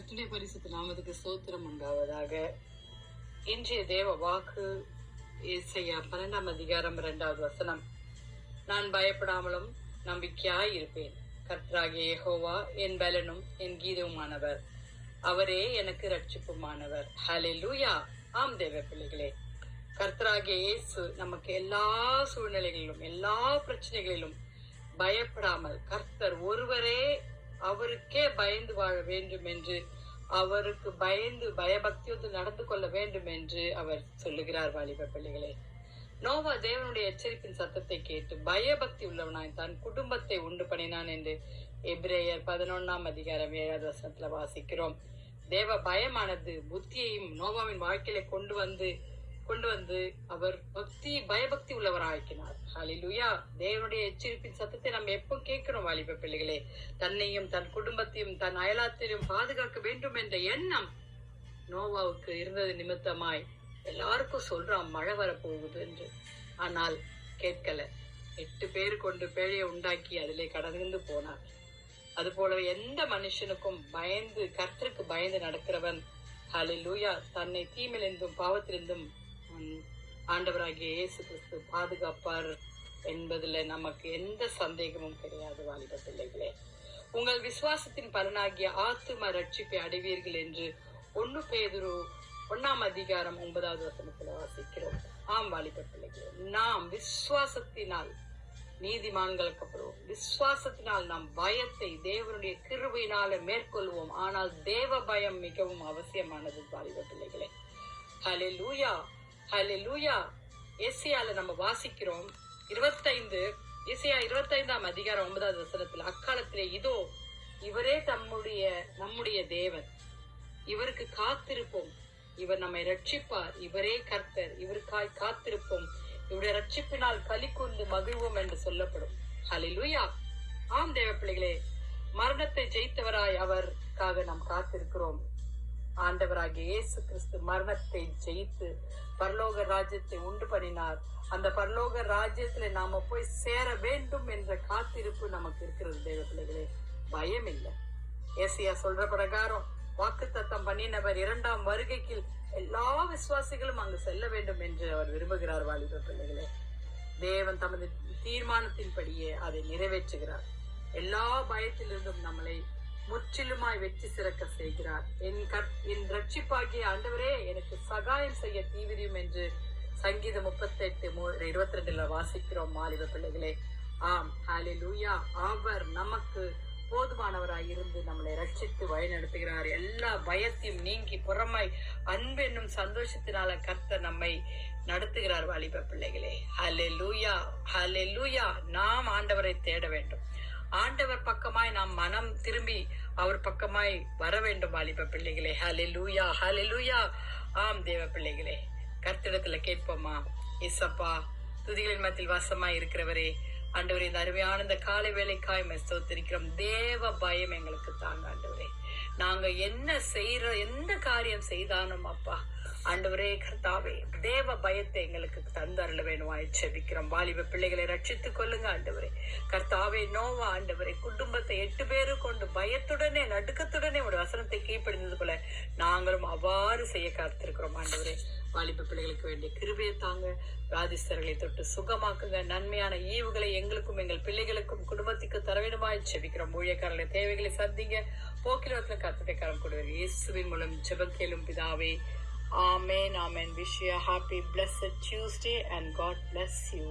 கர்த்தருடைய பரிசுத்த நாமத்துக்கு ஸ்தோத்திரம் உண்டாவதாக. இன்றைய தேவ வாக்கு ஏசாயா 12ஆம் அதிகாரம் 2வது வசனம். நான் பயப்படாமலும் நம்பிக்கையாய் இருப்பேன். கர்த்தராகிய யெகோவா என் பலனும் என் கீதவுமானவர், அவரே எனக்கு ரட்சிப்புமானவர். ஹல்லேலூயா. ஆம் தேவ பிள்ளைகளே, கர்த்தராகிய இயேசு நமக்கு எல்லா சூழ்நிலைகளிலும் எல்லா பிரச்சனைகளிலும் பயப்படாமல், கர்த்தர் ஒருவரே அவருக்கே பயந்து வாழ வேண்டும் என்று, அவருக்கு பயந்து பயபக்தியோடு நடந்து கொள்ள வேண்டும் என்று அவர் சொல்லுகிறார். வாலிப பிள்ளைகளே, நோவா தேவனுடைய எச்சரிப்பின் சத்தத்தை கேட்டு பயபக்தி உள்ளவனாய் தன் குடும்பத்தை உண்டு பண்ணினான் என்று எபிரேயர் 11ஆம் அதிகாரம் 7வது வசனத்துல வாசிக்கிறோம். தேவ பயமானது புத்தியையும் நோவாவின் வாழ்க்கையில கொண்டு வந்து அவர் பயபக்தி உள்ளவராக்கினார். ஹல்லேலூயா. தேவனுடைய எச்சரிப்பின் சத்தத்தை நம்ம எப்போ கேட்கிறோம் வாலிப பிள்ளைகளே? தன்னையும் தன் குடும்பத்தையும் தன் அயலாத்தையும் பாதுகாக்க வேண்டும் என்ற எண்ணம் நோவாவுக்கு இருந்தது நிமித்தமாய் எல்லாருக்கும் சொல்றான் மழை வரப்போகுது என்று. ஆனால் கேட்கல. 8 பேர் கொண்டு பேழையை உண்டாக்கி அதிலே கடந்து போனார். அது போல எந்த மனுஷனுக்கும் பயந்து, கர்த்தருக்கு பயந்து நடக்கிறவன், ஹல்லேலூயா, தன்னை தீமையிலிருந்தும் பாவத்திலிருந்தும் ஆண்டவராகிய இயேசு கிறிஸ்து பாதுகாப்பார் என்பதுல நமக்கு எந்த சந்தேகமும் கிடையாது. வாலிப பிள்ளைகளே, உங்கள் விசுவாசத்தின் பலனாகிய ஆத்தும ரட்சிப்பை அடைவீர்கள் என்று 1 பேதுரு 1ஆம் அதிகாரம் 9வது வசனத்துல வாசிக்கிறோம். ஆம் வாலிப பிள்ளைகளே, நாம் விசுவாசத்தினால் நீதிமான்களுக்கு அப்புறம் விசுவாசத்தினால் நாம் பயத்தை தேவனுடைய கிருபையினால மேற்கொள்வோம். ஆனால் தேவ பயம் மிகவும் அவசியமானது வாலிப பிள்ளைகளே. ஹல்லேலூயா, ஹல்லேலூயா. ஏசாயால நம்ம வாசிக்கிறோம் 25ஆம் அதிகாரம் 9வது வசனத்துல, அக்காலத்திலே இதோ இவரே நம்முடைய தேவன், இவருக்கு காத்திருப்போம், இவர் நம்மை ரட்சிப்பார், இவரே கர்த்தர், இவருக்காய் காத்திருப்போம், இவருடைய ரட்சிப்பினால் களி கூர்ந்து மகிழ்வோம் என்று சொல்லப்படும். ஹல்லேலூயா. ஆம் தேவ பிள்ளைகளே, மரணத்தை ஜெயித்தவராய் அவருக்காக நாம் காத்திருக்கிறோம். ஆண்டவராகிய இயேசு கிறிஸ்து மரணத்தை ஜெயித்து பரலோக ராஜ்யத்தை உண்டு பண்ணினார். அந்த பரலோக ராஜ்யத்துல நாம போய் சேர வேண்டும் என்ற காத்திருப்பு நமக்கு இருக்கிறது தேவ பிள்ளைகளே. பயம் இல்லை. ஏசாயா சொல்ற பிரகாரம் வாக்குத்தத்தம் பண்ணினவர் 2ஆம் வருகைக்கு எல்லா விசுவாசிகளும் அங்கு செல்ல வேண்டும் என்று அவர் விரும்புகிறார். வாலிப பிள்ளைகளே, தேவன் தமது தீர்மானத்தின்படியே அதை நிறைவேற்றுகிறார். எல்லா பயத்திலிருந்தும் நம்மளை முற்றிலுமாய் வெற்றி சிறக்க செய்கிறார். என் ரட்சிப்பாகிய ஆண்டவரே எனக்கு சகாயம் செய்ய தீவிரியும் என்று சங்கீதம் 38:22 வாசிக்கிறோம். வாலிப பிள்ளைகளே, ஆம், ஹல்லேலூயா. அவர் நமக்கு போதுமானவராய் இருந்து நம்மளை ரட்சித்து வழி நடத்துகிறார். எல்லா பயத்தையும் நீங்கி புறமாய் அன்பு என்னும் சந்தோஷத்தினால கர்த்தர் நம்மை நடத்துகிறார். வாலிப பிள்ளைகளே, ஹல்லேலூயா, ஹல்லேலூயா. நாம் ஆண்டவரை தேட வேண்டும். ஆண்டவர் பக்கமாய் நாம் மனம் திரும்பி அவர் பக்கமாய் வர வேண்டும். வாலிப பிள்ளைகளே, ஹல்லேலூயா, ஹல்லேலூயா. ஆம் தேவ பிள்ளைகளே, கர்த்தரிடத்துல கேட்போமா? இயேசப்பா, துதிகளின் மத்தியில் வாசமாய் இருக்கிறவரே, ஆண்டவரே, இந்த அருமையான இந்த காலை வேளைக்காய் ஸ்தோத்திரிக்கிறோம். தேவ பயம் எங்களுக்கு தாங்க ஆண்டவரே. நாங்க என்ன செய்யற எந்த காரியம் செய்தாலும் அப்பா ஆண்டவரே கர்த்தாவே, தேவ பயத்தை எங்களுக்கு தந்தருள வேணும் செபிக்கிறோம். வாலிப பிள்ளைகளை ரட்சித்துக் கொள்ளுங்க ஆண்டவரே. கர்த்தாவே, நோவா ஆண்டவரே குடும்பத்தை 8 பேரு கொண்டு பயத்துடனே நடுக்கத்துடனே ஒரு வசனத்தை கீழ்ப்படிந்தது போல நாங்களும் அவ்வாறு செய்ய காத்திருக்கிறோம் ஆண்டவரே. வாலிப பிள்ளைகளுக்கு வேண்டிய கிருபையை தாங்க. வியாதிஸ்தர்களை தொட்டு சுகமாக்குங்க. நன்மையான ஈவுகளை எங்களுக்கும் எங்கள் பிள்ளைகளுக்கும் குடும்பத்துக்கு தர வேண்டுமாய் செபிக்கிறோம். ஊழியக்காரர்களை தேவைகளை சந்திங்க. போக்கிரத்துல கர்த்தருடைய கரம் கொடுங்க. இயேசுவின் மூலம் ஜெபம் கேளும் பிதாவே. Amen, amen. Wish you a happy, blessed Tuesday and God bless you.